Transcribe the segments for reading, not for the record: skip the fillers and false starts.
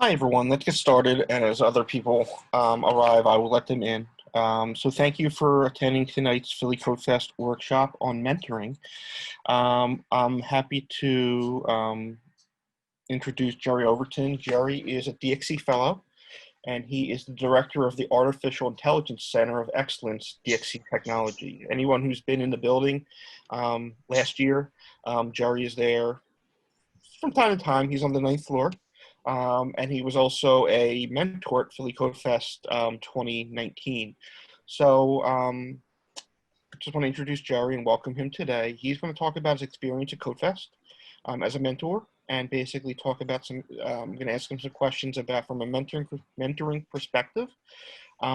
Hi, everyone. Let's get started. And as other people arrive, I will let them in. So thank you for attending tonight's Philly Codefest workshop on mentoring. I'm happy to introduce Jerry Overton. Jerry is a DXC Fellow, and he is the Director of the Artificial Intelligence Center of Excellence, DXC Technology. Anyone who's been in the building last year, Jerry is there from time to time. He's on the ninth floor. And he was also a mentor at Philly Codefest 2019. So just want to introduce Jerry and welcome him today. He's going to talk about his experience at Codefest as a mentor and basically talk about some, I'm going to ask him some questions about from a mentoring perspective. So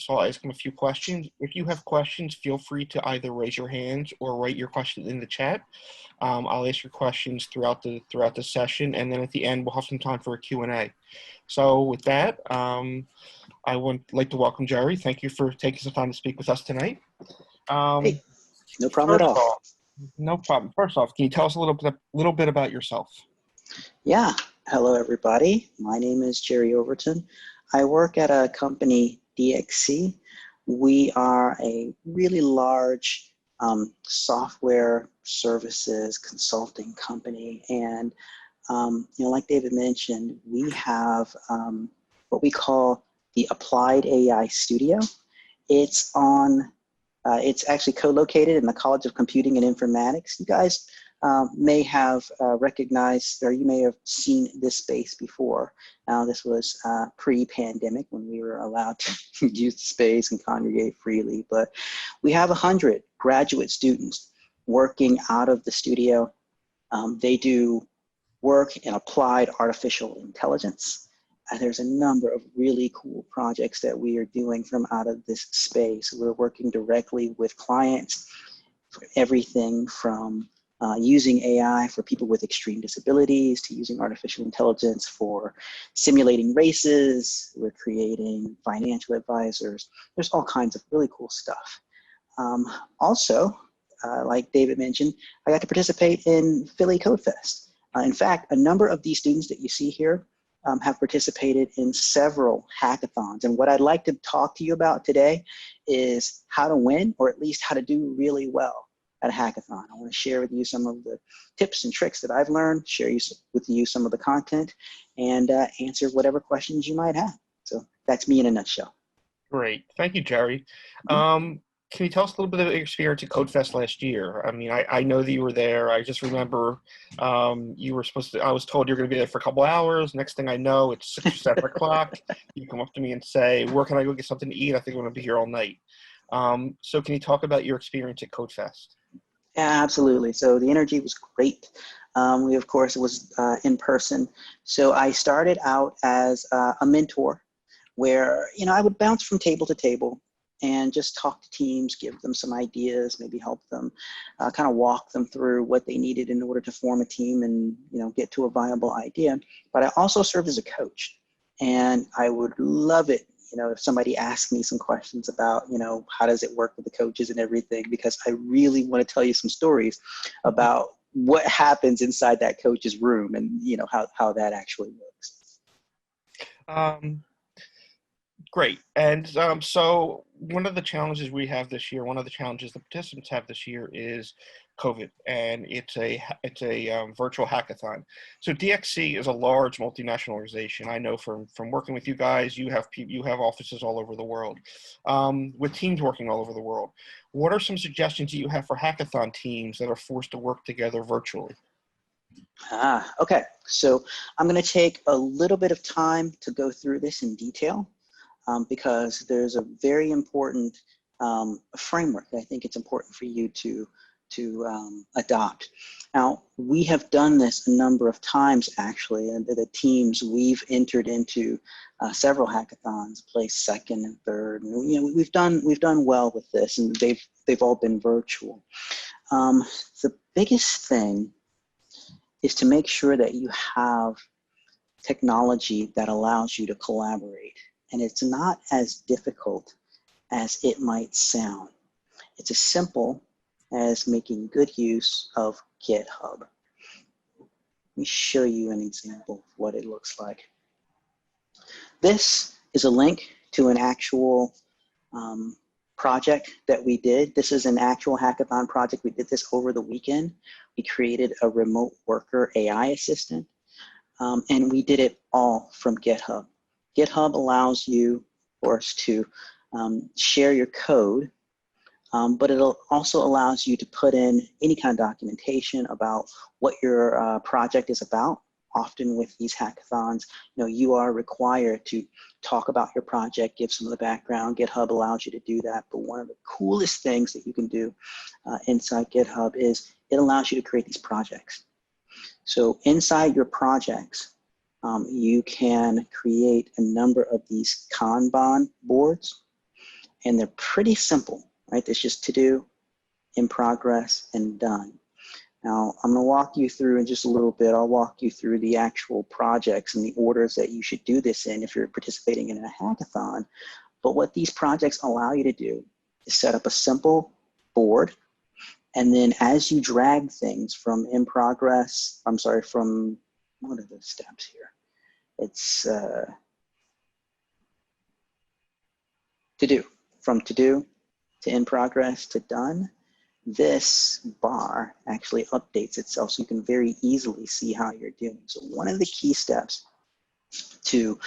I'll ask him a few questions. If you have questions, feel free to either raise your hands or write your question in the chat. I'll ask your questions throughout the session, and then at the end we'll have some time for a Q&A. So with that, I would like to welcome Jerry. Thank you for taking some time to speak with us tonight. Hey, no problem at all. No problem. First off, can you tell us a little bit about yourself? Yeah. Hello, everybody. My name is Jerry Overton. I work at a company, DXC. We are a really large software services consulting company. And, like David mentioned, we have what we call the Applied AI Studio. It's actually co-located in the College of Computing and Informatics. You guys may have recognized, or you may have seen this space before. Now, this was pre-pandemic when we were allowed to use the space and congregate freely, but we have 100 graduate students working out of the studio. They do work in applied artificial intelligence. There's a number of really cool projects that we are doing from out of this space. We're working directly with clients for everything from using AI for people with extreme disabilities to using artificial intelligence for simulating races. We're creating financial advisors. There's all kinds of really cool stuff. Also, like David mentioned, I got to participate in Philly Codefest. In fact, a number of these students that you see here have participated in several hackathons. And what I'd like to talk to you about today is how to win, or at least how to do really well at a hackathon. I want to share with you some of the tips and tricks that I've learned, share with you some of the content, and answer whatever questions you might have. So that's me in a nutshell. Great. Thank you, Jerry. Can you tell us a little bit of your experience at Codefest last year? I mean, I know that you were there. I just remember you were supposed to, I was told you're going to be there for a couple hours. Next thing I know, it's 6 or 7 o'clock. You come up to me and say, where can I go get something to eat? I think I'm going to be here all night. So can you talk about your experience at Codefest? Yeah, absolutely. So the energy was great. We, of course, it was in person. So I started out as a mentor where, I would bounce from table to table and just talk to teams, give them some ideas, maybe help them kind of walk them through what they needed in order to form a team and, get to a viable idea. But I also served as a coach, and I would love it, if somebody asked me some questions about, how does it work with the coaches and everything, because I really want to tell you some stories about what happens inside that coach's room and, how that actually works. Great. And so one of the challenges we have this year, one of the challenges the participants have this year is COVID, and it's a virtual hackathon. So DXC is a large multinational organization. I know from working with you guys, you have offices all over the world, with teams working all over the world. What are some suggestions that you have for hackathon teams that are forced to work together virtually? Okay. So I'm going to take a little bit of time to go through this in detail. Because there's a very important framework that I think it's important for you to adopt. Now, we have done this a number of times, actually, and the teams, we've entered into several hackathons, placed second and third. And, we've done well with this, and they've all been virtual. The biggest thing is to make sure that you have technology that allows you to collaborate. And it's not as difficult as it might sound. It's as simple as making good use of Github. Let me show you an example of what it looks like. This is a link to an actual project that we did. This is an actual hackathon project. We did this over the weekend. We created a remote worker AI assistant, and we did it all from GitHub. GitHub allows you, of course, to share your code, but it also allows you to put in any kind of documentation about what your project is about. Often with these hackathons, you are required to talk about your project, give some of the background. GitHub allows you to do that, but one of the coolest things that you can do inside GitHub is it allows you to create these projects. So inside your projects, you can create a number of these Kanban boards, and they're pretty simple, right? There's just to do, in progress, and done. Now, I'm going to walk you through in just a little bit. I'll walk you through the actual projects and the orders that you should do this in if you're participating in a hackathon. But what these projects allow you to do is set up a simple board, and then as you drag things from in progress, from, what are the steps here? It's to do, from to do to in progress to done. This bar actually updates itself so you can very easily see how you're doing. So one of the key steps to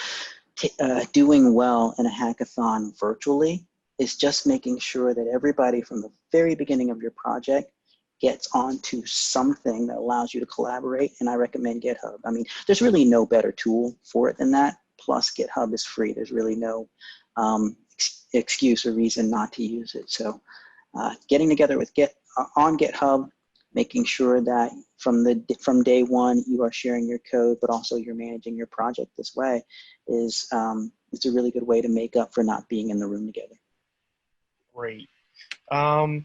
doing well in a hackathon virtually is just making sure that everybody from the very beginning of your project gets onto something that allows you to collaborate, and I recommend GitHub. I mean, there's really no better tool for it than that. Plus, GitHub is free. There's really no excuse or reason not to use it. So getting together with on GitHub, making sure that from day one you are sharing your code, but also you're managing your project this way is a really good way to make up for not being in the room together. Great. So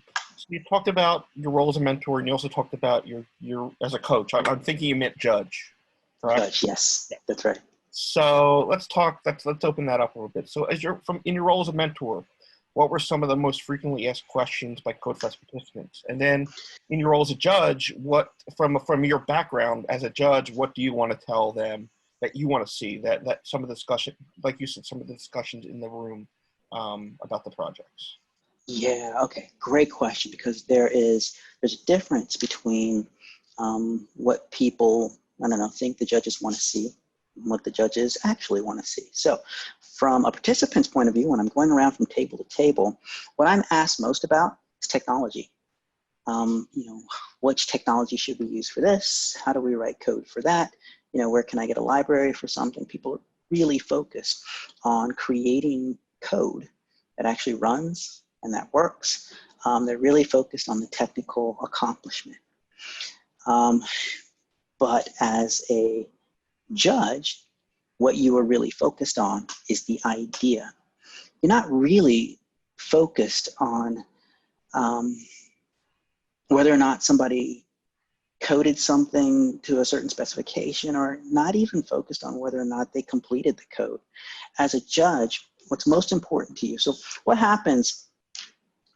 you talked about your role as a mentor, and you also talked about your as a coach. I'm thinking you meant judge, correct? Judge, yes, that's right. So let's open that up a little bit. So in your role as a mentor, what were some of the most frequently asked questions by Codefest participants? And then in your role as a judge, what from your background as a judge, what do you want to tell them that you want to see that some of the discussion, like you said, some of the discussions in the room about the projects? Yeah, okay, great question, because there's a difference between what people, I don't know, think the judges want to see and what the judges actually want to see. So from a participant's point of view, when I'm going around from table to table, what I'm asked most about is technology. Which technology should we use for this? How do we write code for that? Where can I get a library for something? People are really focused on creating code that actually runs and that works. They're really focused on the technical accomplishment. But as a judge, what you are really focused on is the idea. You're not really focused on whether or not somebody coded something to a certain specification, or not even focused on whether or not they completed the code. As a judge, what's most important to you? So what happens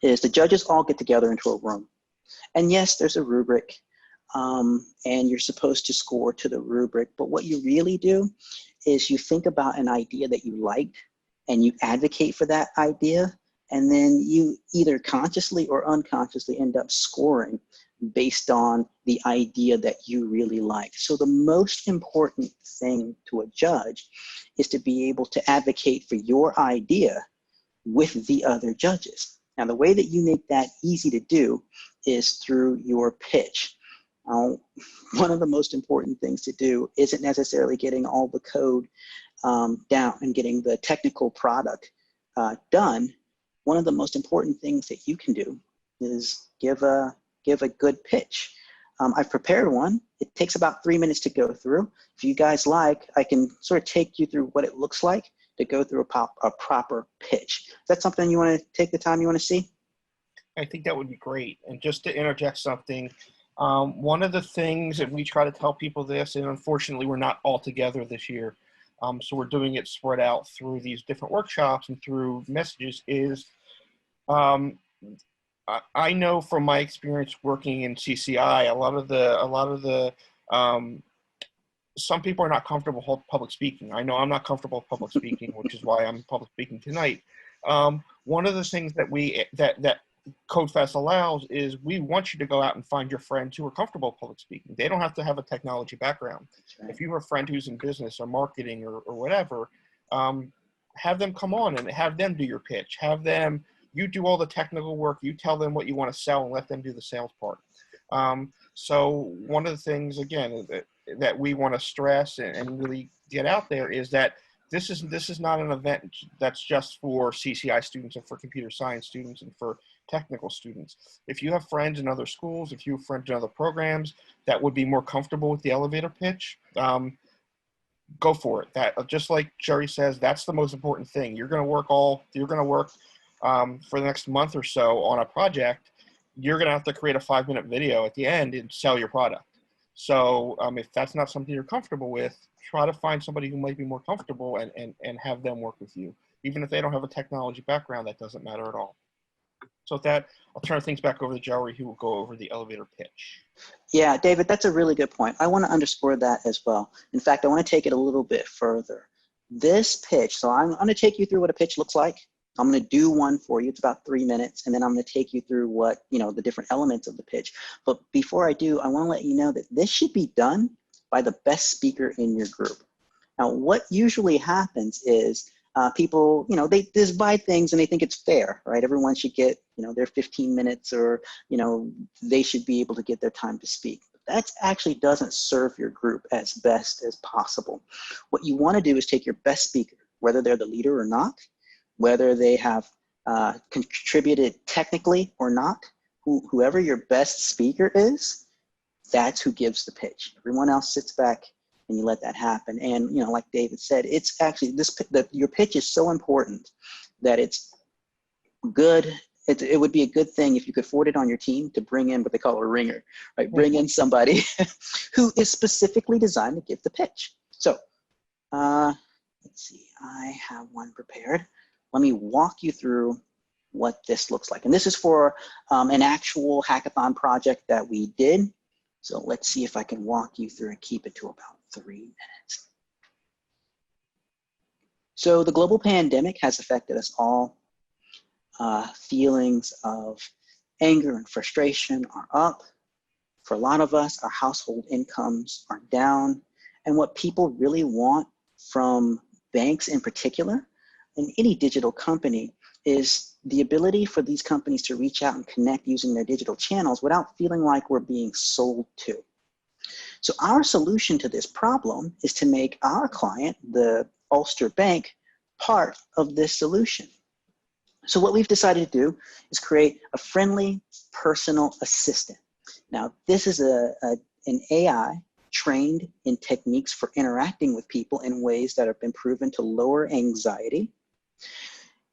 is the judges all get together into a room. And yes, there's a rubric, and you're supposed to score to the rubric, but what you really do is you think about an idea that you liked, and you advocate for that idea, and then you either consciously or unconsciously end up scoring based on the idea that you really like. So the most important thing to a judge is to be able to advocate for your idea with the other judges. Now, the way that you make that easy to do is through your pitch. One of the most important things to do isn't necessarily getting all the code down and getting the technical product done. One of the most important things that you can do is give a good pitch. I've prepared one. It takes about 3 minutes to go through. If you guys like, I can sort of take you through what it looks like to go through a proper pitch. Is that something you want to take the time you want to see? I think that would be great. And just to interject something, one of the things that we try to tell people this, and unfortunately we're not all together this year, so we're doing it spread out through these different workshops and through messages, is I know from my experience working in CCI, a lot of the some people are not comfortable with public speaking. I know I'm not comfortable with public speaking, which is why I'm public speaking tonight. One of the things that Codefest allows is we want you to go out and find your friends who are comfortable with public speaking. They don't have to have a technology background. Right. If you have a friend who's in business or marketing or whatever, have them come on and have them do your pitch. Have them, you do all the technical work, you tell them what you want to sell and let them do the sales part. So one of the things, again, that we want to stress and really get out there is that this is not an event that's just for CCI students and for computer science students and for technical students. If you have friends in other schools, if you have friends in other programs that would be more comfortable with the elevator pitch, go for it. That, just like Jerry says, that's the most important thing. You're going to work for the next month or so on a project. You're going to have to create a 5-minute video at the end and sell your product. So if that's not something you're comfortable with, try to find somebody who might be more comfortable and have them work with you. Even if they don't have a technology background, that doesn't matter at all. So with that, I'll turn things back over to Jerry, who will go over the elevator pitch. Yeah, David, that's a really good point. I want to underscore that as well. In fact, I want to take it a little bit further. This pitch, so I'm going to take you through what a pitch looks like. I'm going to do one for you. It's about 3 minutes, and then I'm going to take you through what, the different elements of the pitch. But before I do, I want to let you know that this should be done by the best speaker in your group. Now, what usually happens is people, they just buy things and they think it's fair, right? Everyone should get, their 15 minutes or, they should be able to get their time to speak. That actually doesn't serve your group as best as possible. What you want to do is take your best speaker, whether they're the leader or not, whether they have contributed technically or not, whoever your best speaker is, that's who gives the pitch. Everyone else sits back and you let that happen. And like David said, it's actually your pitch is so important that it's good. It would be a good thing if you could afford it on your team to bring in what they call a ringer, right? Bring in somebody who is specifically designed to give the pitch. So let's see, I have one prepared. Let me walk you through what this looks like. And this is for an actual hackathon project that we did. So let's see if I can walk you through and keep it to about 3 minutes. So the global pandemic has affected us all. Feelings of anger and frustration are up. For a lot of us, our household incomes are down. And what people really want from banks in particular, and any digital company, is the ability for these companies to reach out and connect using their digital channels without feeling like we're being sold to. So our solution to this problem is to make our client, the Ulster Bank, part of this solution. So what we've decided to do is create a friendly personal assistant. Now, this is an AI trained in techniques for interacting with people in ways that have been proven to lower anxiety.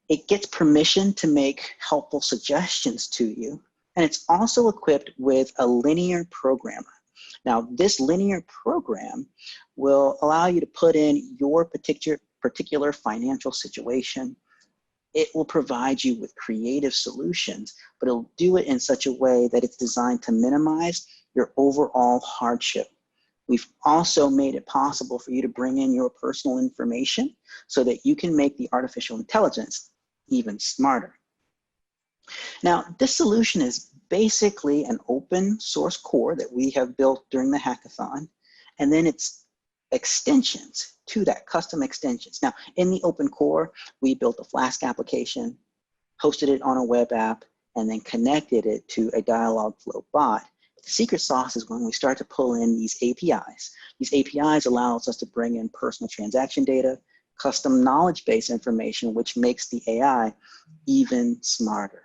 It gets permission to make helpful suggestions to you, and it's also equipped with a linear programmer. Now, this linear program will allow you to put in your particular financial situation. It will provide you with creative solutions, but it'll do it in such a way that it's designed to minimize your overall hardship. We've also made it possible for you to bring in your personal information so that you can make the artificial intelligence even smarter. Now, this solution is basically an open source core that we have built during the hackathon, and then it's extensions to that, custom extensions. Now, in the open core, we built a Flask application, hosted it on a web app, and then connected it to a Dialogflow bot. The secret sauce is when we start to pull in these APIs. These APIs allows us to bring in personal transaction data, custom knowledge base information, which makes the AI even smarter.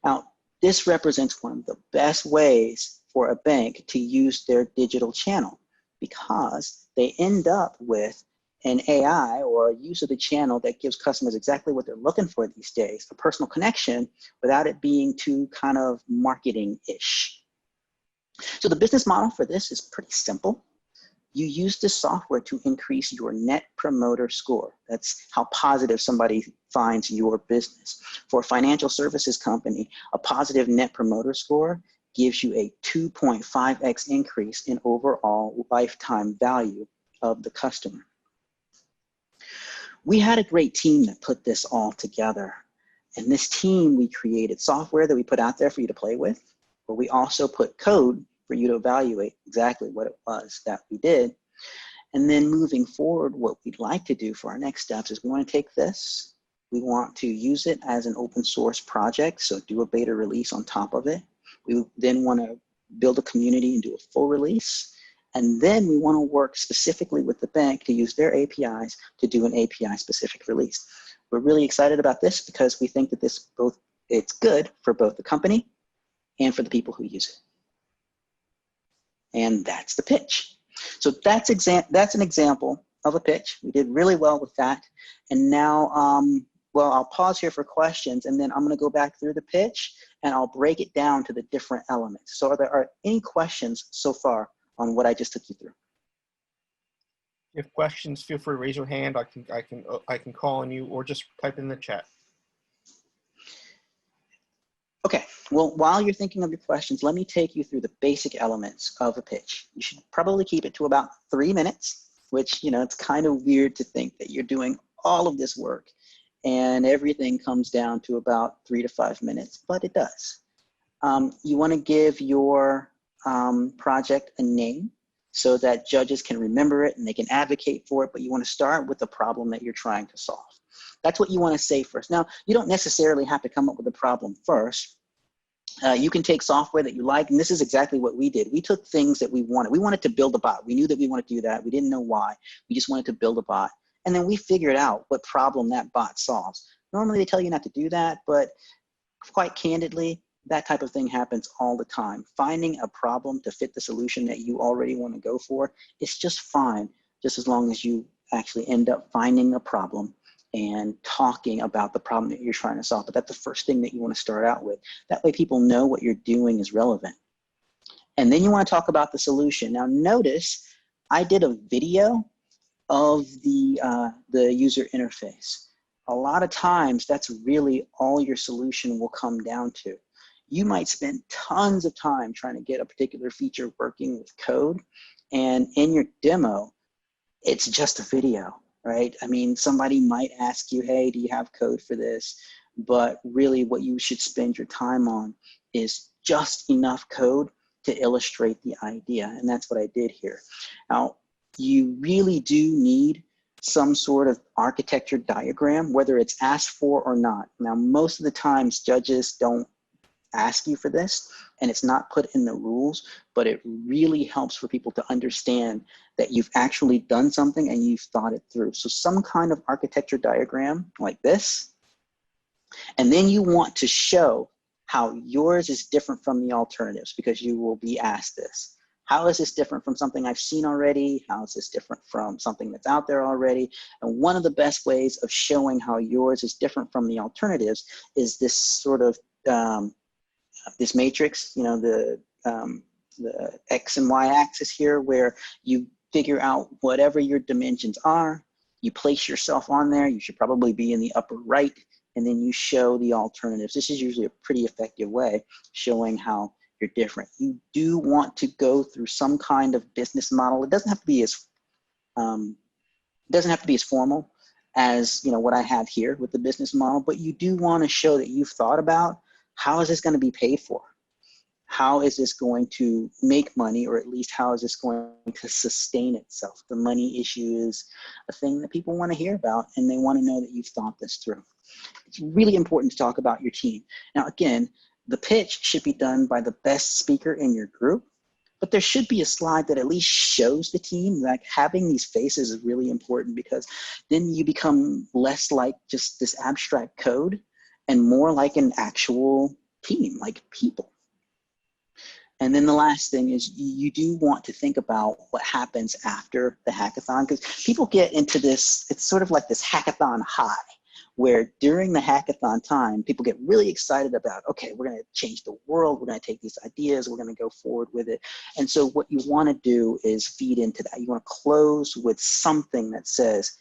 Now, this represents one of the best ways for a bank to use their digital channel, because they end up with an AI or a use of the channel that gives customers exactly what they're looking for these days, a personal connection without it being too kind of marketing-ish. So the business model for this is pretty simple. You use this software to increase your net promoter score. That's how positive somebody finds your business. For a financial services company, a positive net promoter score gives you a 2.5x increase in overall lifetime value of the customer. We had a great team that put this all together. And this team, we created software that we put out there for you to play with, but we also put code for you to evaluate exactly what it was that we did. And then moving forward, what we'd like to do for our next steps is we want to take this, we want to use it as an open source project, so do a beta release on top of it. We then want to build a community and do a full release. And then we want to work specifically with the bank to use their APIs to do an API specific release. We're really excited about this because we think that it's good for both the company and for the people who use it. And that's the pitch. So that's an example of a pitch. We did really well with that. And now, well, I'll pause here for questions, and then I'm going to go back through the pitch and I'll break it down to the different elements. So are there any questions so far on what I just took you through? If you have questions, feel free to raise your hand. I can call on you, or just type in the chat. Okay, well, while you're thinking of your questions, let me take you through the basic elements of a pitch. You should probably keep it to about 3 minutes, which, you know, it's kind of weird to think that you're doing all of this work and everything comes down to about 3 to 5 minutes, but it does. You want to give your project a name so that judges can remember it and they can advocate for it, but you want to start with the problem that you're trying to solve. That's what you want to say first. Now, you don't necessarily have to come up with a problem first. You can take software that you like, and this is exactly what we did. We took things that we wanted. We wanted to build a bot. We knew that we wanted to do that. We didn't know why. We just wanted to build a bot. And then we figured out what problem that bot solves. Normally they tell you not to do that, but quite candidly, that type of thing happens all the time. Finding a problem to fit the solution that you already want to go for is just fine, just as long as you actually end up finding a problem and talking about the problem that you're trying to solve. But that's the first thing that you want to start out with. That way people know what you're doing is relevant. And then you want to talk about the solution. Now notice, I did a video of the user interface. A lot of times that's really all your solution will come down to. You might spend tons of time trying to get a particular feature working with code, and in your demo, it's just a video, right? I mean, somebody might ask you, hey, do you have code for this? But really what you should spend your time on is just enough code to illustrate the idea, and that's what I did here. Now, you really do need some sort of architecture diagram, whether it's asked for or not. Now, most of the times judges don't ask you for this, and it's not put in the rules, but it really helps for people to understand that you've actually done something and you've thought it through. So some kind of architecture diagram like this, and then you want to show how yours is different from the alternatives, because you will be asked this. How is this different from something I've seen already? How is this different from something that's out there already? And one of the best ways of showing how yours is different from the alternatives is this sort of this matrix, you know, the X and Y axis here, where you figure out whatever your dimensions are, you place yourself on there. You should probably be in the upper right, and then you show the alternatives. This is usually a pretty effective way showing how you're different. You do want to go through some kind of business model. It doesn't have to be as formal as, you know, what I have here with the business model, but you do want to show that you've thought about how is this going to be paid for? How is this going to make money, or at least how is this going to sustain itself? The money issue is a thing that people want to hear about, and they want to know that you've thought this through. It's really important to talk about your team. Now, again, the pitch should be done by the best speaker in your group, but there should be a slide that at least shows the team. Like, having these faces is really important, because then you become less like just this abstract code and more like an actual team, like people. And then the last thing is, you do want to think about what happens after the hackathon, because people get into this, it's sort of like this hackathon high, where during the hackathon time, people get really excited about, okay, we're going to change the world. We're going to take these ideas. We're going to go forward with it. And so what you want to do is feed into that. You want to close with something that says,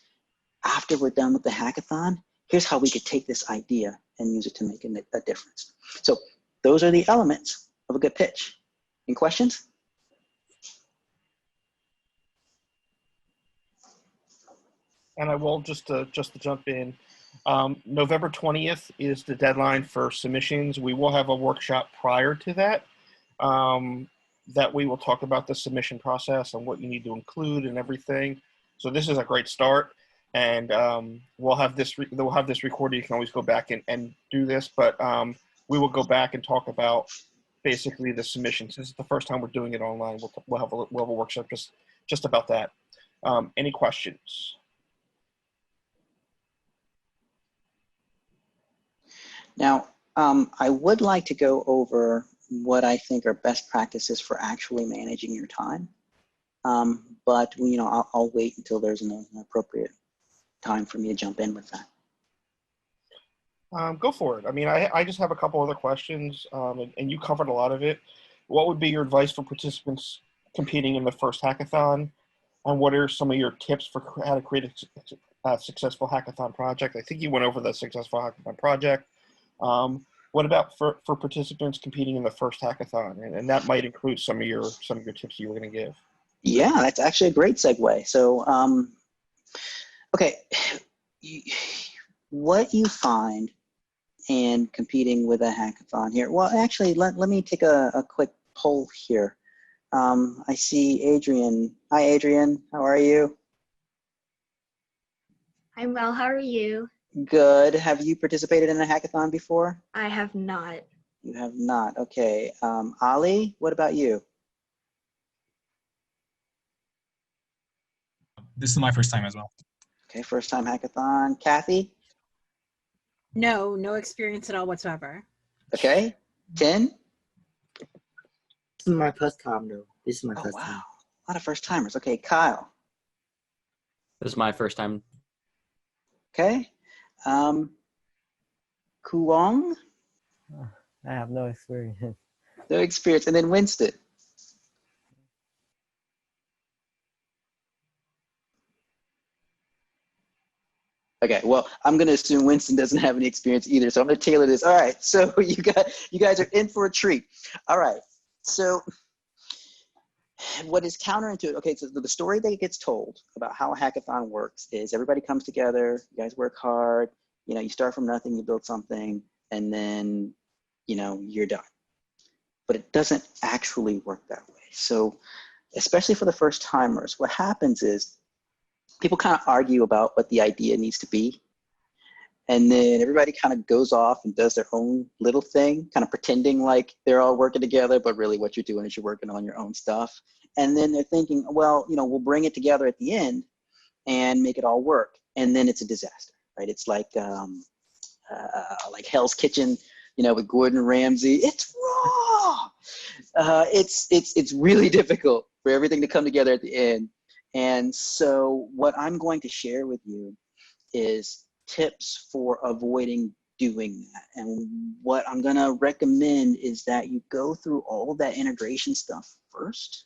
after we're done with the hackathon, here's how we could take this idea and use it to make a difference. So those are the elements. of a good pitch. Any questions? And I will just to jump in. November 20th is the deadline for submissions. We will have a workshop prior to that. That we will talk about the submission process and what you need to include and everything. So this is a great start, and we'll have this recorded. You can always go back and do this, but we will go back and talk about basically the submissions. This is the first time we're doing it online. We'll have a workshop just about that. Any questions? Now, I would like to go over what I think are best practices for actually managing your time. But I'll wait until there's an appropriate time for me to jump in with that. Go for it. I mean, I just have a couple other questions, and you covered a lot of it. What would be your advice for participants competing in the first hackathon? And what are some of your tips for how to create a successful hackathon project? I think you went over the successful hackathon project. What about for participants competing in the first hackathon? And that might include some of your tips you were going to give. Yeah, that's actually a great segue. So, okay, what you find in competing with a hackathon here? Well, actually, let me take a quick poll here. I see Adrian. Hi, Adrian. How are you? I'm well. How are you? Good. Have you participated in a hackathon before? I have not. You have not. Okay. Ali, what about you? This is my first time as well. Okay, first time hackathon. Kathy? No, no experience at all whatsoever. Okay. Tin? This is my first time, though. This is my Oh, first wow. time. A lot of first timers. Okay, Kyle. This is my first time. Okay. Kuong? I have no experience. No experience. And then Winston. Okay, well, I'm going to assume Winston doesn't have any experience either, so I'm going to tailor this. All right, so you guys are in for a treat. All right, so what is counterintuitive? Okay, so the story that gets told about how a hackathon works is everybody comes together, you guys work hard, you start from nothing, you build something, and then, you're done. But it doesn't actually work that way. So especially for the first timers, what happens is people kind of argue about what the idea needs to be. And then everybody kind of goes off and does their own little thing, kind of pretending like they're all working together, but really what you're doing is you're working on your own stuff. And then they're thinking, well, we'll bring it together at the end and make it all work. And then it's a disaster, right? It's like Hell's Kitchen, with Gordon Ramsay. It's raw. It's really difficult for everything to come together at the end. And so what I'm going to share with you is tips for avoiding doing that. And what I'm going to recommend is that you go through all of that integration stuff first,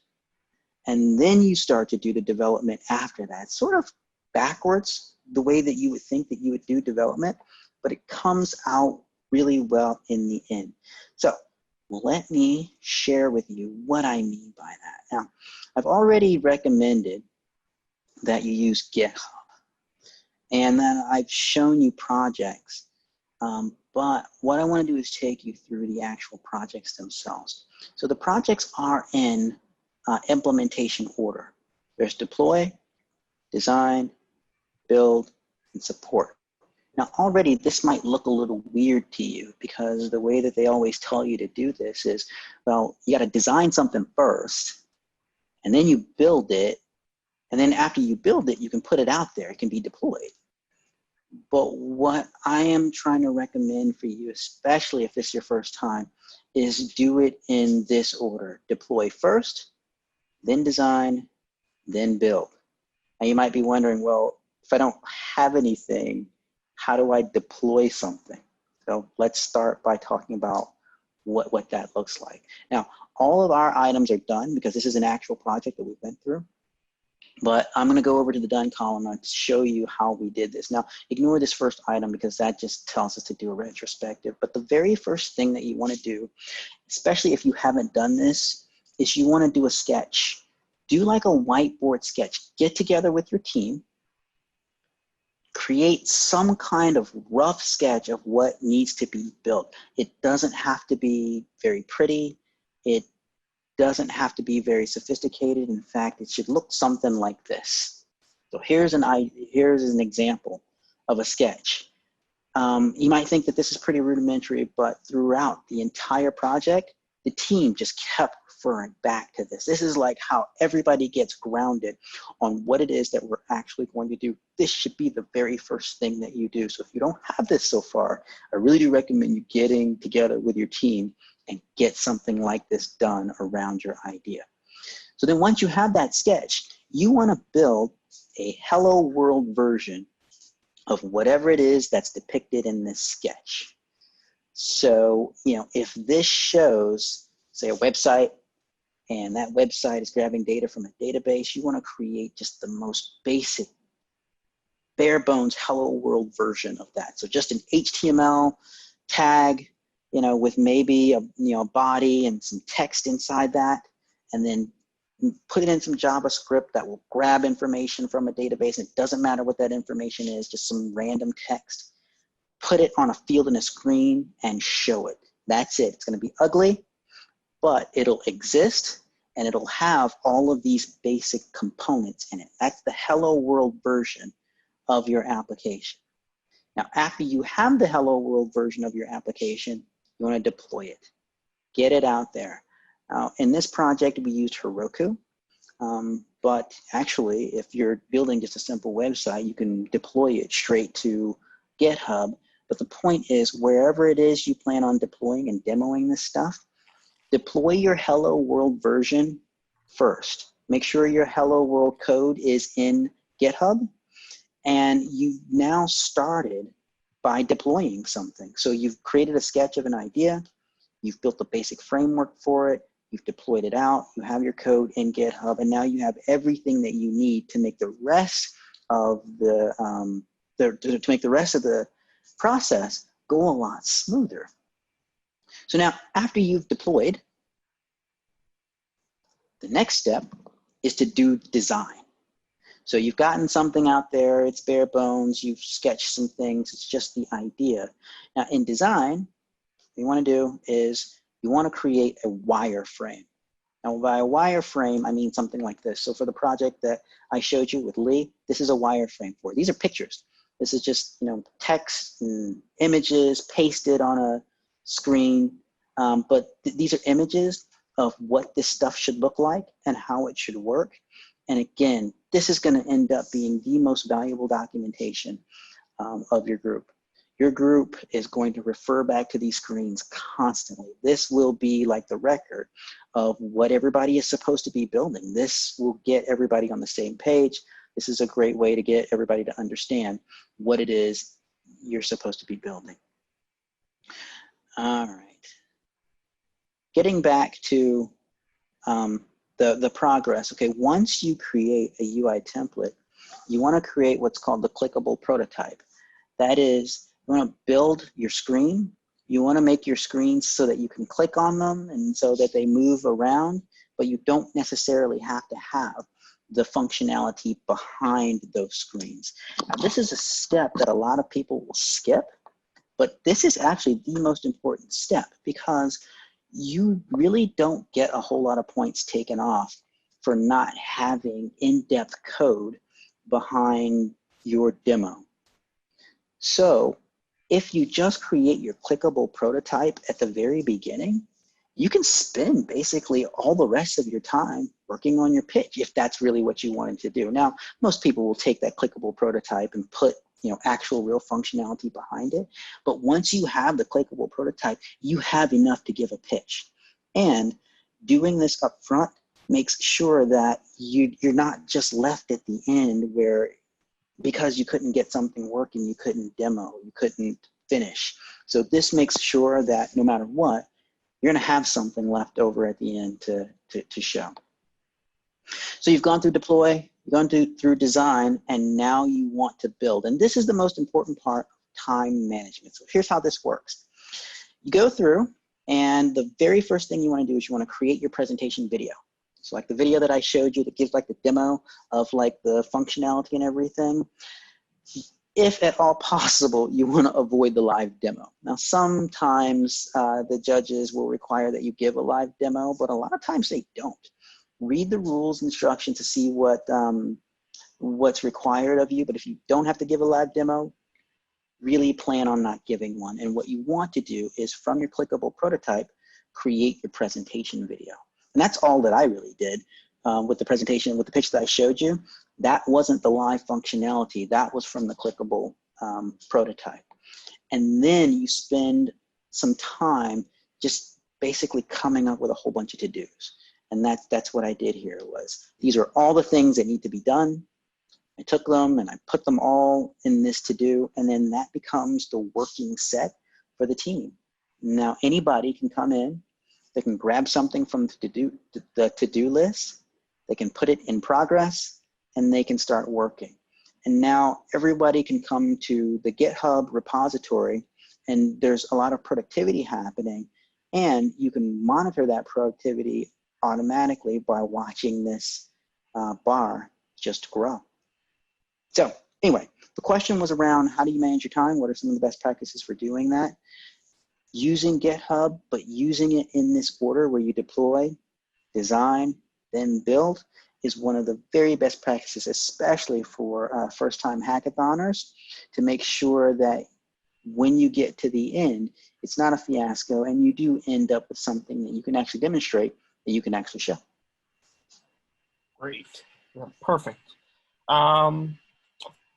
and then you start to do the development after that. Sort of backwards, the way that you would think that you would do development, but it comes out really well in the end. So let me share with you what I mean by that. Now, I've already recommended that you use GitHub, and then I've shown you projects, but what I want to do is take you through the actual projects themselves. So the projects are in implementation order. There's deploy, design, build, and support. Now already this might look a little weird to you because the way that they always tell you to do this is, well, you got to design something first, and then you build it, and then after you build it, you can put it out there. It can be deployed. But what I am trying to recommend for you, especially if it's your first time, is do it in this order. Deploy first, then design, then build. Now you might be wondering, well, if I don't have anything, how do I deploy something? So let's start by talking about what that looks like. Now, all of our items are done because this is an actual project that we went through. But I'm going to go over to the done column and show you how we did this. Now, ignore this first item because that just tells us to do a retrospective. But the very first thing that you want to do, especially if you haven't done this, is you want to do a sketch. Do like a whiteboard sketch. Get together with your team. Create some kind of rough sketch of what needs to be built. It doesn't have to be very pretty. It doesn't have to be very sophisticated. In fact, it should look something like this. So here's an example of a sketch. You might think that this is pretty rudimentary, but throughout the entire project, the team just kept referring back to this. This is like how everybody gets grounded on what it is that we're actually going to do. This should be the very first thing that you do. So if you don't have this so far, I really do recommend you getting together with your team and get something like this done around your idea. So then once you have that sketch, you want to build a hello world version of whatever it is that's depicted in this sketch. So, if this shows, say, a website, and that website is grabbing data from a database, you want to create just the most basic, bare bones hello world version of that. So just an HTML tag, with maybe a body and some text inside that, and then put it in some JavaScript that will grab information from a database. It doesn't matter what that information is, just some random text. Put it on a field in a screen and show it. That's it. It's going to be ugly, but it'll exist and it'll have all of these basic components in it. That's the hello world version of your application. Now, after you have the hello world version of your application, you want to deploy it. Get it out there. Now, in this project, we used Heroku, but actually, if you're building just a simple website, you can deploy it straight to GitHub. But the point is, wherever it is you plan on deploying and demoing this stuff, deploy your hello world version first. Make sure your hello world code is in GitHub, and you've now started by deploying something. So you've created a sketch of an idea, you've built a basic framework for it, you've deployed it out, you have your code in GitHub, and now you have everything that you need to make the rest of the process go a lot smoother. So now, after you've deployed, the next step is to do design. So you've gotten something out there, it's bare bones, you've sketched some things, it's just the idea. Now in design, what you want to do is you want to create a wireframe. Now by a wireframe, I mean something like this. So for the project that I showed you with Lee, this is a wireframe for it. These are pictures. This is just text and images pasted on a screen, but these are images of what this stuff should look like and how it should work. And again, this is going to end up being the most valuable documentation of your group. Your group is going to refer back to these screens constantly. This will be like the record of what everybody is supposed to be building. This will get everybody on the same page. This is a great way to get everybody to understand what it is you're supposed to be building. All right. Getting back to the progress, okay, once you create a UI template, you want to create what's called the clickable prototype. That is, you want to build your screen. You want to make your screens so that you can click on them and so that they move around, but you don't necessarily have to have the functionality behind those screens. Now, this is a step that a lot of people will skip, but this is actually the most important step because you really don't get a whole lot of points taken off for not having in-depth code behind your demo. So if you just create your clickable prototype at the very beginning, you can spend basically all the rest of your time working on your pitch if that's really what you wanted to do. Now, most people will take that clickable prototype and put actual real functionality behind it. But once you have the clickable prototype, you have enough to give a pitch. And doing this up front makes sure that you're not just left at the end where because you couldn't get something working, you couldn't demo, you couldn't finish. So this makes sure that no matter what, you're gonna have something left over at the end to show. So you've gone through deploy, you've gone through design, and now you want to build. And this is the most important part of time management. So here's how this works. You go through, and the very first thing you want to do is you want to create your presentation video. So like the video that I showed you that gives like the demo of like the functionality and everything. If at all possible, you want to avoid the live demo. Now, sometimes the judges will require that you give a live demo, but a lot of times they don't. Read the rules, instructions to see what's required of you, but if you don't have to give a live demo, really plan on not giving one. And what you want to do is from your clickable prototype, create your presentation video. And that's all that I really did with the presentation, with the pitch that I showed you. That wasn't the live functionality. That was from the clickable prototype. And then you spend some time just basically coming up with a whole bunch of to-dos. And that's what I did here was, these are all the things that need to be done. I took them and I put them all in this to-do, and then that becomes the working set for the team. Now, anybody can come in, they can grab something from the to-do list, they can put it in progress, and they can start working. And now everybody can come to the GitHub repository, and there's a lot of productivity happening, and you can monitor that productivity automatically by watching this bar just grow. So anyway, the question was around how do you manage your time? What are some of the best practices for doing that? Using GitHub, but using it in this order where you deploy, design, then build is one of the very best practices, especially for first-time hackathoners, to make sure that when you get to the end, it's not a fiasco and you do end up with something that you can actually demonstrate, that you can actually show. Great. Yeah, perfect.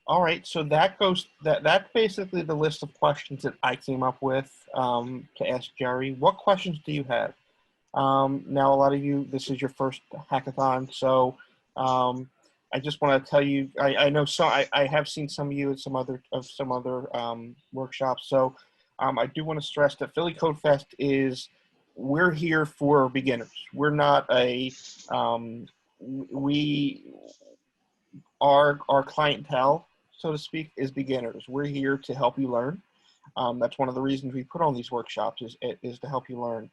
All right, so that's basically the list of questions that I came up with to ask Jerry. What questions do you have? Now, a lot of you, this is your first hackathon, so I just want to tell you, I know I have seen some of you at some other workshops. So I do want to stress that Philly Codefest we're here for beginners. We're not our clientele, so to speak, is beginners. We're here to help you learn. That's one of the reasons we put on these workshops is to help you learn.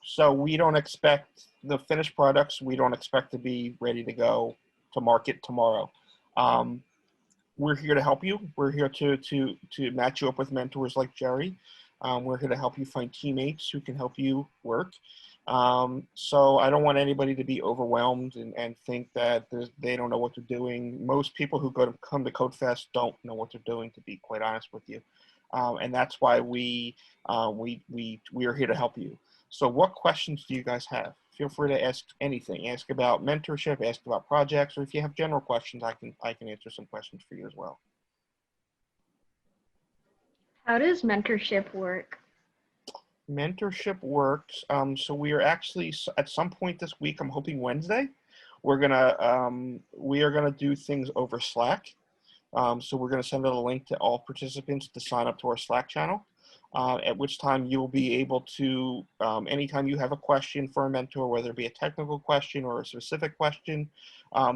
So we don't expect the finished products. We don't expect to be ready to go to market tomorrow. We're here to help you. We're here to match you up with mentors like Jerry. We're here to help you find teammates who can help you work. So I don't want anybody to be overwhelmed and think that they don't know what they're doing. Most people who come to Codefest don't know what they're doing, to be quite honest with you. And that's why we are here to help you. So what questions do you guys have? Feel free to ask anything. Ask about mentorship, ask about projects, or if you have general questions, I can answer some questions for you as well. How does mentorship work? Mentorship works. So we are actually at some point this week, I'm hoping Wednesday, we are gonna do things over Slack. So we're gonna send out a link to all participants to sign up to our Slack channel. At which time you'll be able to, anytime you have a question for a mentor, whether it be a technical question or a specific question,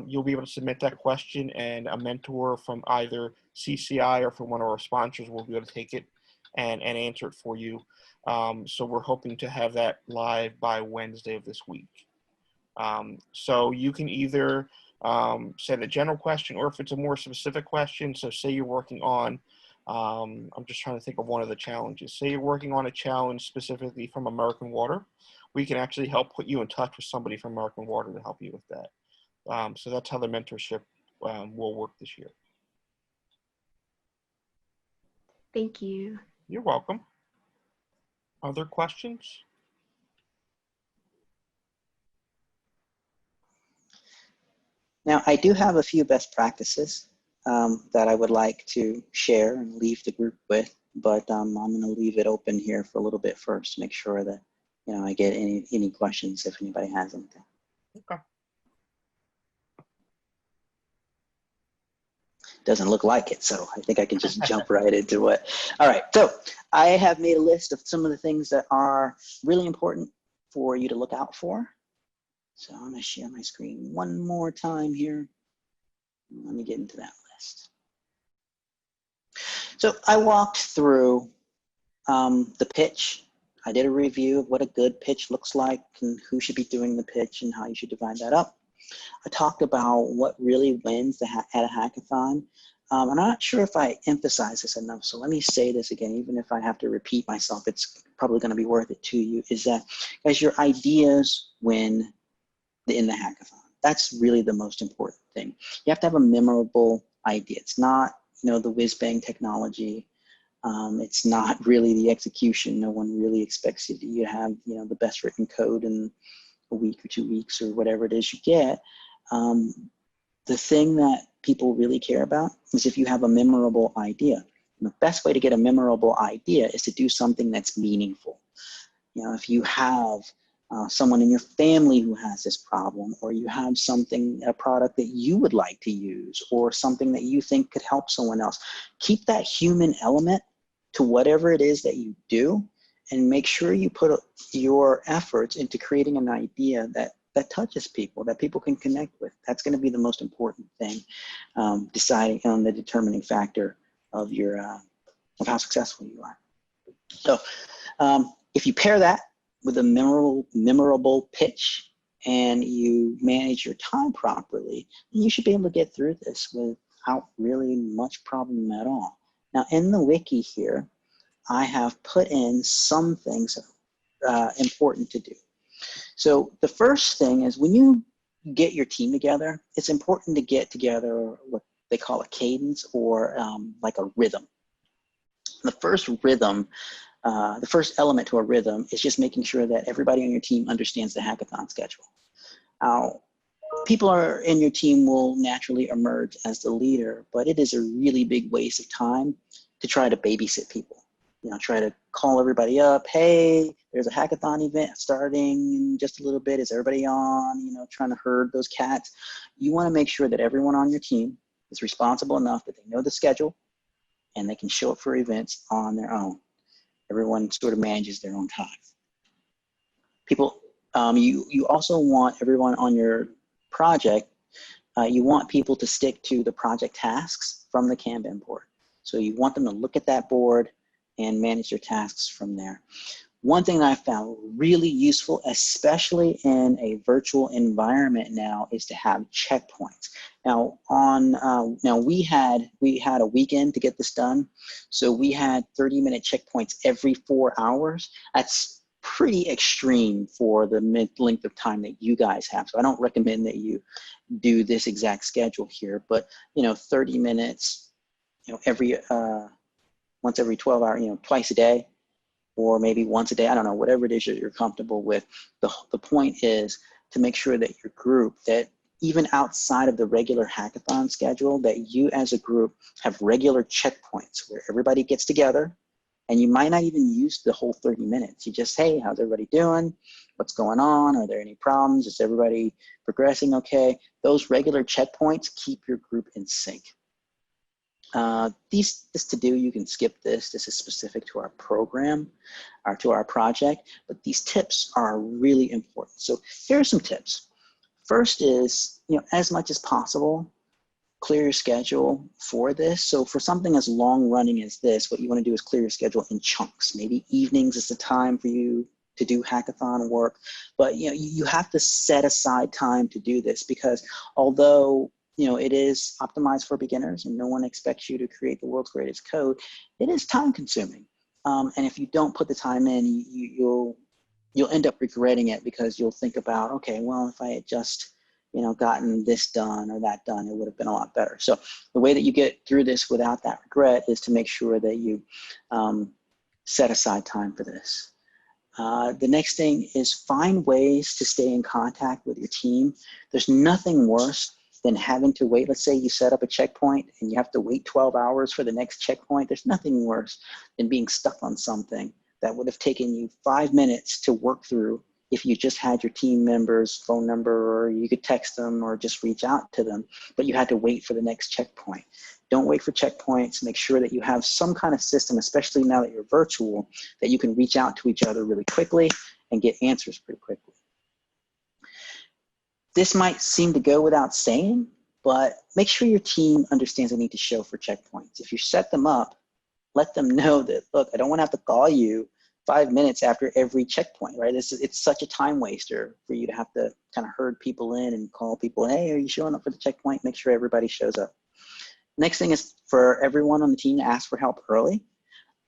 you'll be able to submit that question, and a mentor from either CCI or from one of our sponsors will be able to take it and answer it for you. So we're hoping to have that live by Wednesday of this week. So you can either send a general question, or if it's a more specific question, so say you're working on, I'm just trying to think of one of the challenges. Say you're working on a challenge specifically from American Water. We can actually help put you in touch with somebody from American Water to help you with that. So that's how the mentorship will work this year. Thank you. You're welcome. Other questions? Now, I do have a few best practices that I would like to share and leave the group with, but I'm going to leave it open here for a little bit first to make sure that I get any questions if anybody has anything. Okay. Doesn't look like it, so I think I can just jump right into it. All right, so I have made a list of some of the things that are really important for you to look out for. So I'm gonna share my screen one more time here. Let me get into that list. So I walked through the pitch. I did a review of what a good pitch looks like and who should be doing the pitch and how you should divide that up. I talked about what really wins at a hackathon. I'm not sure if I emphasize this enough, so let me say this again, even if I have to repeat myself, it's probably gonna be worth it to you, is that, guys, your ideas win in the hackathon. That's really the most important thing. You have to have a memorable idea. It's not, the whiz-bang technology. It's not really the execution. No one really expects you to have, the best written code in a week or 2 weeks or whatever it is you get. The thing that people really care about is if you have a memorable idea. And the best way to get a memorable idea is to do something that's meaningful. If you have someone in your family who has this problem, or you have a product that you would like to use, or something that you think could help someone else, keep that human element to whatever it is that you do, and make sure you put your efforts into creating an idea that touches people, that people can connect with. That's going to be the most important thing, deciding on the determining factor of of how successful you are. So if you pair that with a memorable pitch and you manage your time properly, then you should be able to get through this without really much problem at all. Now, in the wiki here, I have put in some things important to do. So the first thing is, when you get your team together, it's important to get together what they call a cadence, or like a rhythm. The first element to a rhythm is just making sure that everybody on your team understands the hackathon schedule. Now, people in your team will naturally emerge as the leader, but it is a really big waste of time to try to babysit people. Try to call everybody up. Hey, there's a hackathon event starting in just a little bit. Is everybody on? Trying to herd those cats. You want to make sure that everyone on your team is responsible enough that they know the schedule and they can show up for events on their own. Everyone sort of manages their own time. People, you also want everyone on your project, you want people to stick to the project tasks from the Kanban board. So you want them to look at that board and manage their tasks from there. One thing that I found really useful, especially in a virtual environment now, is to have checkpoints. Now, we had a weekend to get this done, so we had 30-minute checkpoints every 4 hours. That's pretty extreme for the length of time that you guys have. So I don't recommend that you do this exact schedule here, but 30 minutes, once every 12 hours, twice a day, or maybe once a day. I don't know, whatever it is that you're comfortable with. The point is to make sure that your group, that even outside of the regular hackathon schedule, that you as a group have regular checkpoints where everybody gets together, and you might not even use the whole 30 minutes. You just, hey, how's everybody doing? What's going on? Are there any problems? Is everybody progressing okay? Those regular checkpoints keep your group in sync. This to do, you can skip this. This is specific to our program or to our project, but these tips are really important. So here are some tips. First is, as much as possible, clear your schedule for this. So for something as long running as this, what you want to do is clear your schedule in chunks. Maybe evenings is the time for you to do hackathon work, but you have to set aside time to do this, because although it is optimized for beginners and no one expects you to create the world's greatest code, it is time consuming. And if you don't put the time in, you'll end up regretting it, because you'll think about, okay, well, if I had just, gotten this done or that done, it would have been a lot better. So the way that you get through this without that regret is to make sure that you set aside time for this. The next thing is find ways to stay in contact with your team. There's nothing worse than having to wait. Let's say you set up a checkpoint and you have to wait 12 hours for the next checkpoint. There's nothing worse than being stuck on something that would have taken you 5 minutes to work through if you just had your team member's phone number, or you could text them or just reach out to them, but you had to wait for the next checkpoint. Don't wait for checkpoints. Make sure that you have some kind of system, especially now that you're virtual, that you can reach out to each other really quickly and get answers pretty quickly. This might seem to go without saying, but make sure your team understands they need to show for checkpoints. If you set them up, let them know that, look, I don't want to have to call you 5 minutes after every checkpoint, right? It's such a time waster for you to have to kind of herd people in and call people, hey, are you showing up for the checkpoint? Make sure everybody shows up. Next thing is for everyone on the team to ask for help early,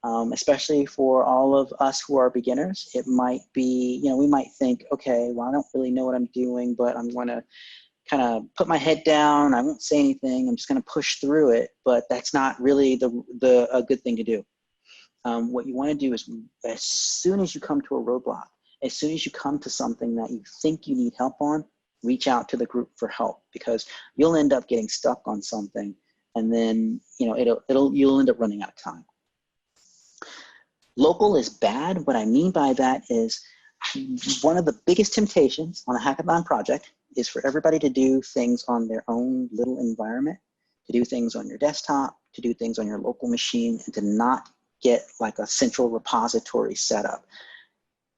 especially for all of us who are beginners. It might be, we might think, okay, well, I don't really know what I'm doing, but I'm going to kind of put my head down. I won't say anything. I'm just going to push through it, but that's not really a good thing to do. What you want to do is, as soon as you come to a roadblock, as soon as you come to something that you think you need help on, reach out to the group for help, because you'll end up getting stuck on something, and then you'll end up running out of time. Local is bad. What I mean by that is, one of the biggest temptations on a hackathon project is for everybody to do things on their own little environment, to do things on your desktop, to do things on your local machine, and to not get like a central repository set up.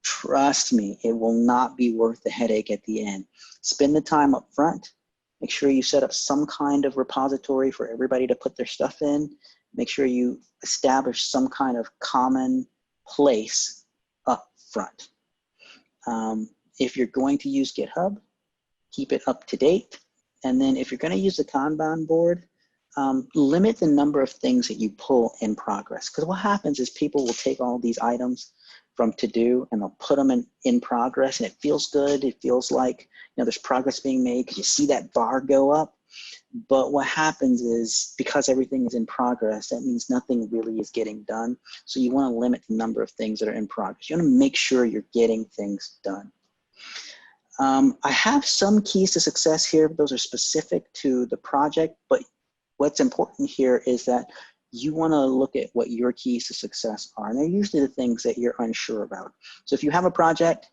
Trust me, it will not be worth the headache at the end. Spend the time up front. Make sure you set up some kind of repository for everybody to put their stuff in. Make sure you establish some kind of common place up front. If you're going to use GitHub, keep it up to date. And then if you're going to use the Kanban board, limit the number of things that you pull in progress. Because what happens is people will take all these items from to do and they'll put them in progress, and it feels good. It feels like there's progress being made because you see that bar go up. But what happens is, because everything is in progress, that means nothing really is getting done. So you want to limit the number of things that are in progress. You want to make sure you're getting things done. I have some keys to success here. Those are specific to the project, but what's important here is that you want to look at what your keys to success are. And they're usually the things that you're unsure about. So if you have a project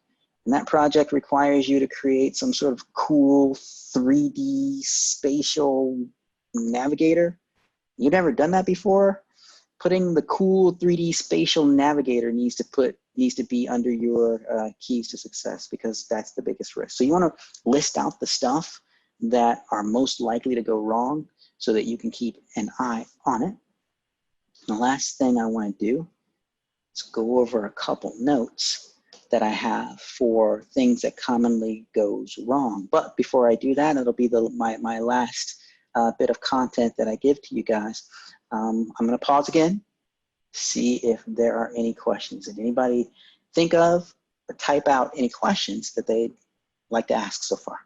and that project requires you to create some sort of cool 3D spatial navigator, you've never done that before, putting the cool 3D spatial navigator needs to be under your keys to success, because that's the biggest risk. So you want to list out the stuff that are most likely to go wrong so that you can keep an eye on it. The last thing I want to do is go over a couple notes that I have for things that commonly goes wrong. But before I do that, it'll be my last bit of content that I give to you guys. I'm going to pause again, see if there are any questions. Did anybody think of or type out any questions that they'd like to ask so far?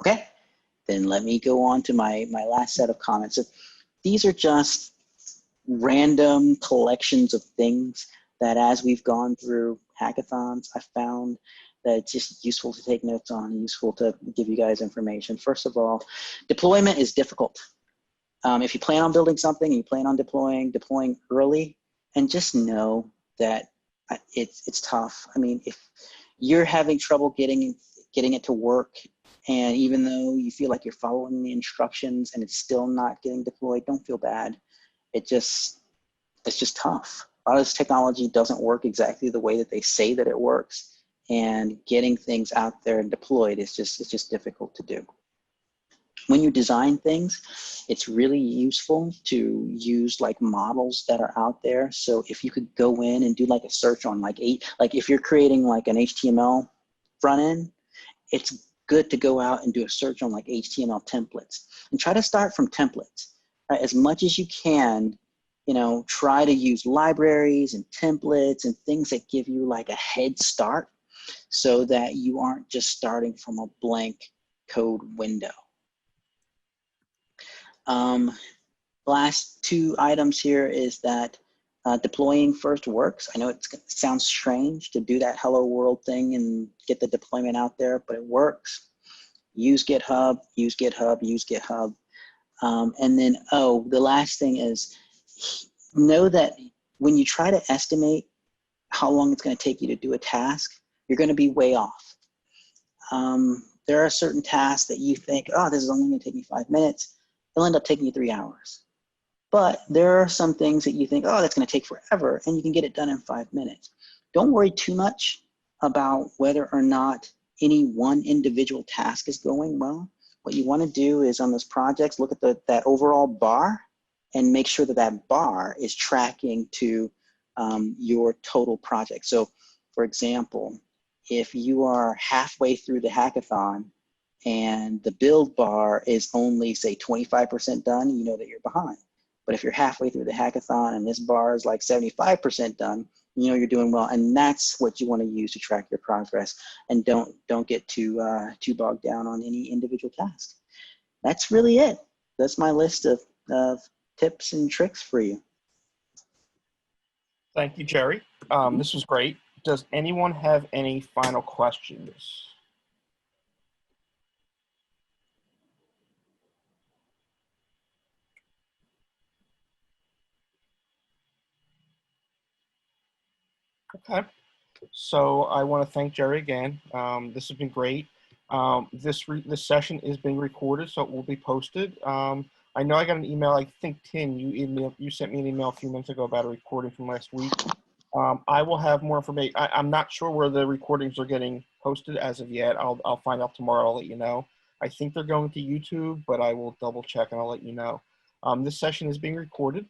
Okay, then let me go on to my last set of comments. So these are just random collections of things that, as we've gone through hackathons, I found that it's just useful to take notes on, useful to give you guys information. First of all, deployment is difficult. If you plan on building something and you plan on deploying early, and just know that it's tough. I mean, if you're having trouble getting it to work, and even though you feel like you're following the instructions and it's still not getting deployed, don't feel bad. It's just tough. A lot of this technology doesn't work exactly the way that they say that it works, and getting things out there and deployed is just difficult to do. When you design things, it's really useful to use like models that are out there. So if you could go in and do like a search on like if you're creating like an HTML front end, it's good to go out and do a search on like HTML templates and try to start from templates. Right? As much as you can, try to use libraries and templates and things that give you like a head start, so that you aren't just starting from a blank code window. Last two items here is that deploying first works. I know it sounds strange to do that hello world thing and get the deployment out there, but it works. Use GitHub, use GitHub, use GitHub. And then, the last thing is, know that when you try to estimate how long it's going to take you to do a task, you're going to be way off. There are certain tasks that you think, oh, this is only going to take me 5 minutes. They'll end up taking you 3 hours. But there are some things that you think, oh, that's going to take forever, and you can get it done in 5 minutes. don't worry too much about whether or not any one individual task is going well. What you want to do is on those projects, look at that overall bar and make sure that that bar is tracking to your total project. So for example, if you are halfway through the hackathon and the build bar is only say 25% done, you know that you're behind. But if you're halfway through the hackathon and this bar is like 75% done, you know you're doing well. And that's what you want to use to track your progress. And don't get too bogged down on any individual task. That's really it. That's my list of tips and tricks for you. Thank you, Jerry. This was great. Does anyone have any final questions? Okay. So I want to thank Jerry again. This has been great. This session is being recorded, so it will be posted. I know I got an email. I think Tim, you sent me an email a few minutes ago about a recording from last week. I will have more information. I'm not sure where the recordings are getting posted as of yet. I'll find out tomorrow. I'll let you know. I think they're going to YouTube, but I will double check and I'll let you know. This session is being recorded.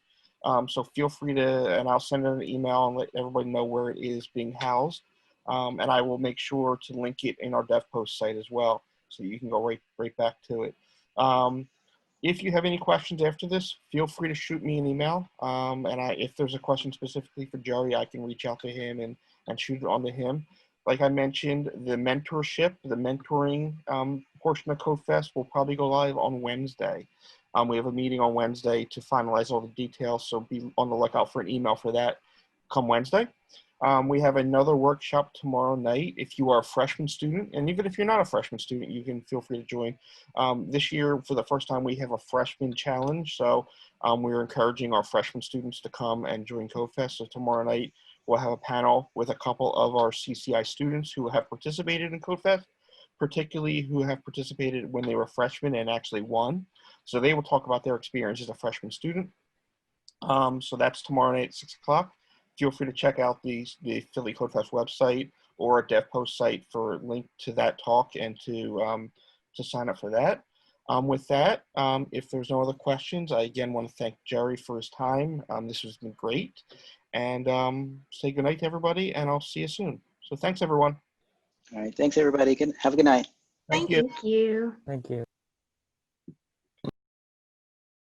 So feel free to, and I'll send an email and let everybody know where it is being housed. And I will make sure to link it in our DevPost site as well, so you can go right back to it. If you have any questions after this, feel free to shoot me an email. And if there's a question specifically for Jerry, I can reach out to him and shoot it on to him. Like I mentioned, the mentorship, the mentoring portion of Codefest will probably go live on Wednesday. We have a meeting on Wednesday to finalize all the details, so be on the lookout for an email for that come Wednesday. We have another workshop tomorrow night. If you are a freshman student, and even if you're not a freshman student, you can feel free to join. This year, for the first time, we have a freshman challenge, so we're encouraging our freshman students to come and join Codefest. So tomorrow night, we'll have a panel with a couple of our CCI students who have participated in Codefest, particularly who have participated when they were freshmen and actually won. So they will talk about their experience as a freshman student. So that's tomorrow night at 6 o'clock. Feel free to check out the Philly Codefest website or a DevPost site for a link to that talk and to sign up for that. With that, if there's no other questions, I again want to thank Jerry for his time. This has been great. And say goodnight to everybody, and I'll see you soon. So thanks, everyone. All right. Thanks, everybody. Have a good night. Thank you. Thank you. Thank you.